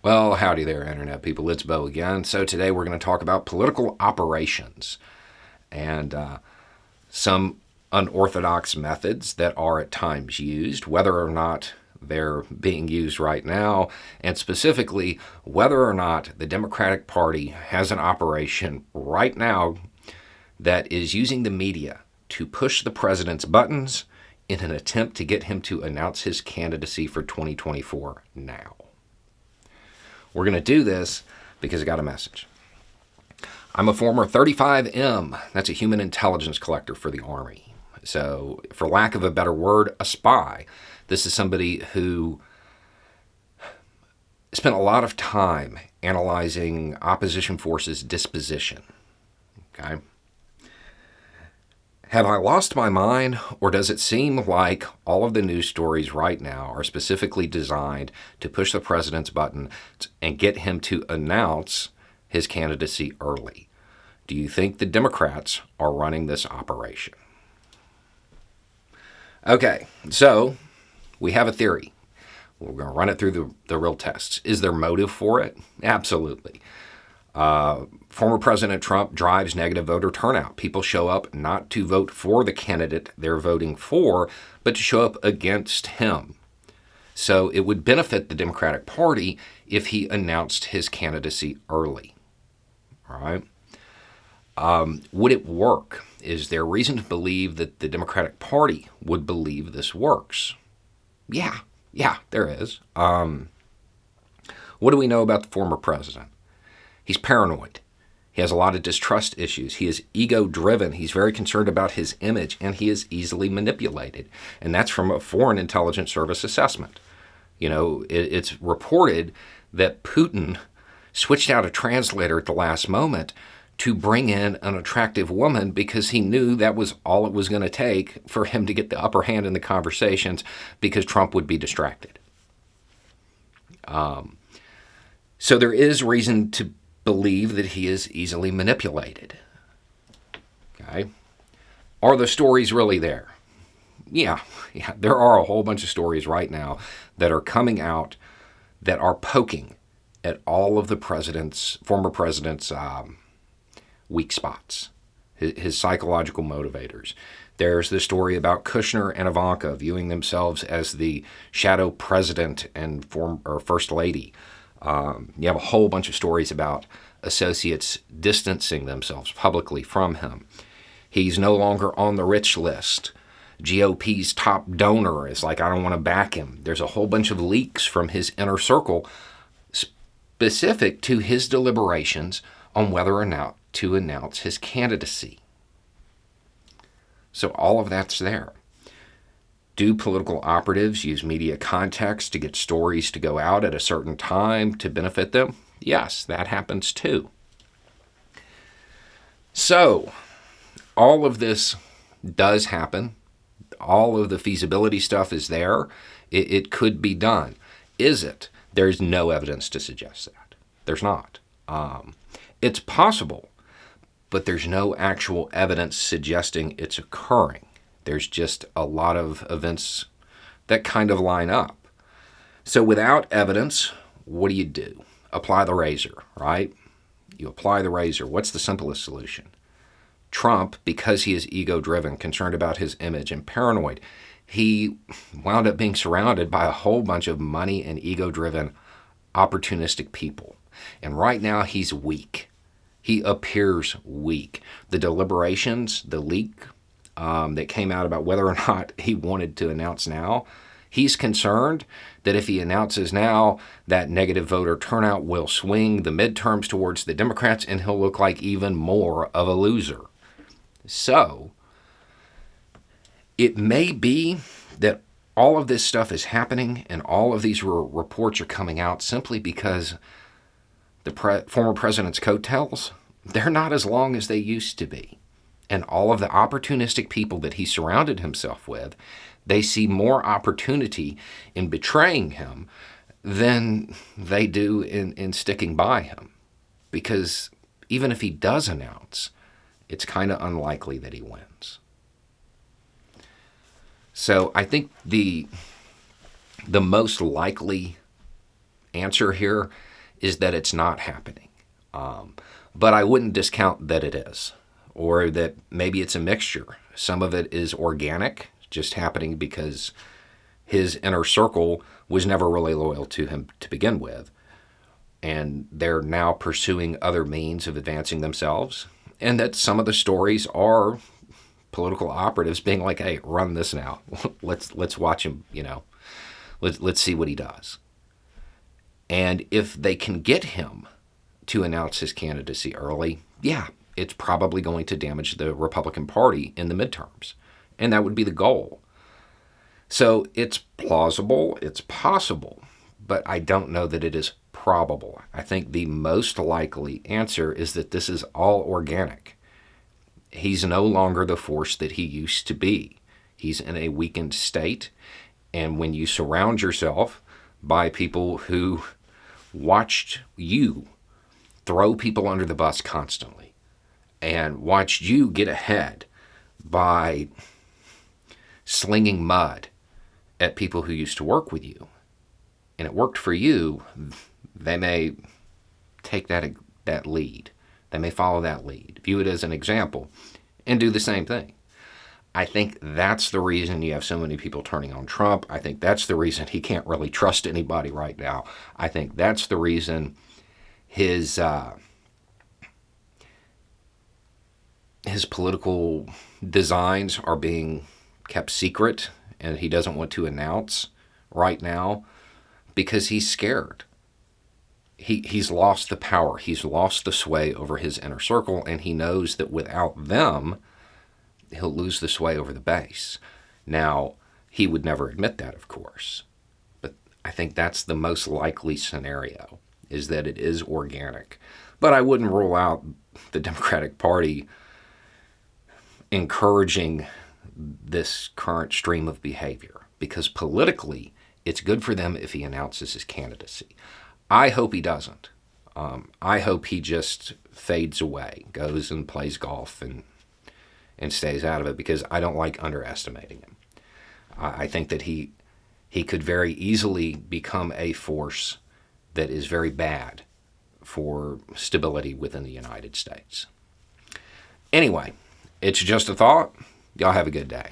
Well, howdy there, Internet people. It's Bo again. So today we're going to talk about political operations and some unorthodox methods that are at times used, whether or not they're being used right now, and specifically whether or not the Democratic Party has an operation right now that is using the media to push the president's buttons in an attempt to get him to announce his candidacy for 2024 now. We're going to do this because I got a message. I'm a former 35M, that's a human intelligence collector for the Army. So, for lack of a better word, a spy. This is somebody who spent a lot of time analyzing opposition forces' disposition. Okay? Have I lost my mind, or does it seem like all of the news stories right now are specifically designed to push the president's button and get him to announce his candidacy early? Do you think the Democrats are running this operation? Okay, so we have a theory. We're going to run it through the real tests. Is there motive for it? Absolutely. Former President Trump drives negative voter turnout. People show up not to vote for the candidate they're voting for, but to show up against him. So it would benefit the Democratic Party if he announced his candidacy early. All right. Would it work? Is there reason to believe that the Democratic Party would believe this works? Yeah, there is. What do we know about the former president? He's paranoid. He has a lot of distrust issues. He is ego-driven. He's very concerned about his image, and he is easily manipulated. And that's from a Foreign Intelligence Service assessment. You know, it's reported that Putin switched out a translator at the last moment to bring in an attractive woman because he knew that was all it was going to take for him to get the upper hand in the conversations because Trump would be distracted. So there is reason to believe that he is easily manipulated. Okay. Are the stories really there? Yeah, there are a whole bunch of stories right now that are coming out that are poking at all of the former president's weak spots, his psychological motivators. There's the story about Kushner and Ivanka viewing themselves as the shadow president and first lady. You have a whole bunch of stories about associates distancing themselves publicly from him. He's no longer on the rich list. GOP's top donor is like, I don't want to back him. There's a whole bunch of leaks from his inner circle specific to his deliberations on whether or not to announce his candidacy. So all of that's there. Do political operatives use media context to get stories to go out at a certain time to benefit them? Yes, that happens too. So, all of this does happen. All of the feasibility stuff is there. It could be done. Is it? There's no evidence to suggest that. There's not. It's possible, but there's no actual evidence suggesting it's occurring. There's just a lot of events that kind of line up. So without evidence, what do? Apply the razor, right? You apply the razor. What's the simplest solution? Trump, because he is ego-driven, concerned about his image, and paranoid, he wound up being surrounded by a whole bunch of money and ego-driven, opportunistic people. And right now, he's weak. He appears weak. The deliberations, the leak that came out about whether or not he wanted to announce now, he's concerned that if he announces now, that negative voter turnout will swing the midterms towards the Democrats and he'll look like even more of a loser. So, it may be that all of this stuff is happening and all of these reports are coming out simply because the former president's coattails, they're not as long as they used to be. And all of the opportunistic people that he surrounded himself with, they see more opportunity in betraying him than they do in sticking by him. Because even if he does announce, it's kind of unlikely that he wins. So I think the most likely answer here is that it's not happening. But I wouldn't discount that it is, or that maybe it's a mixture. Some of it is organic, just happening because his inner circle was never really loyal to him to begin with, and they're now pursuing other means of advancing themselves, and that some of the stories are political operatives being like, hey, run this now. let's watch him, let's see what he does. And if they can get him to announce his candidacy early, yeah, it's probably going to damage the Republican Party in the midterms. And that would be the goal. So it's plausible, it's possible, but I don't know that it is probable. I think the most likely answer is that this is all organic. He's no longer the force that he used to be. He's in a weakened state. And when you surround yourself by people who watched you throw people under the bus constantly and watched you get ahead by slinging mud at people who used to work with you, and it worked for you, they may take that lead. They may follow that lead, view it as an example, and do the same thing. I think that's the reason you have so many people turning on Trump. I think that's the reason he can't really trust anybody right now. I think that's the reason his political designs are being kept secret and he doesn't want to announce right now, because he's scared. He's lost the power. He's lost the sway over his inner circle, and he knows that without them, he'll lose the sway over the base. Now, he would never admit that, of course, but I think that's the most likely scenario, is that it is organic. But I wouldn't rule out the Democratic Party encouraging this current stream of behavior, because politically, it's good for them if he announces his candidacy. I hope he doesn't. I hope he just fades away, goes and plays golf and stays out of it, because I don't like underestimating him. I think that he could very easily become a force that is very bad for stability within the United States. Anyway, it's just a thought. Y'all have a good day.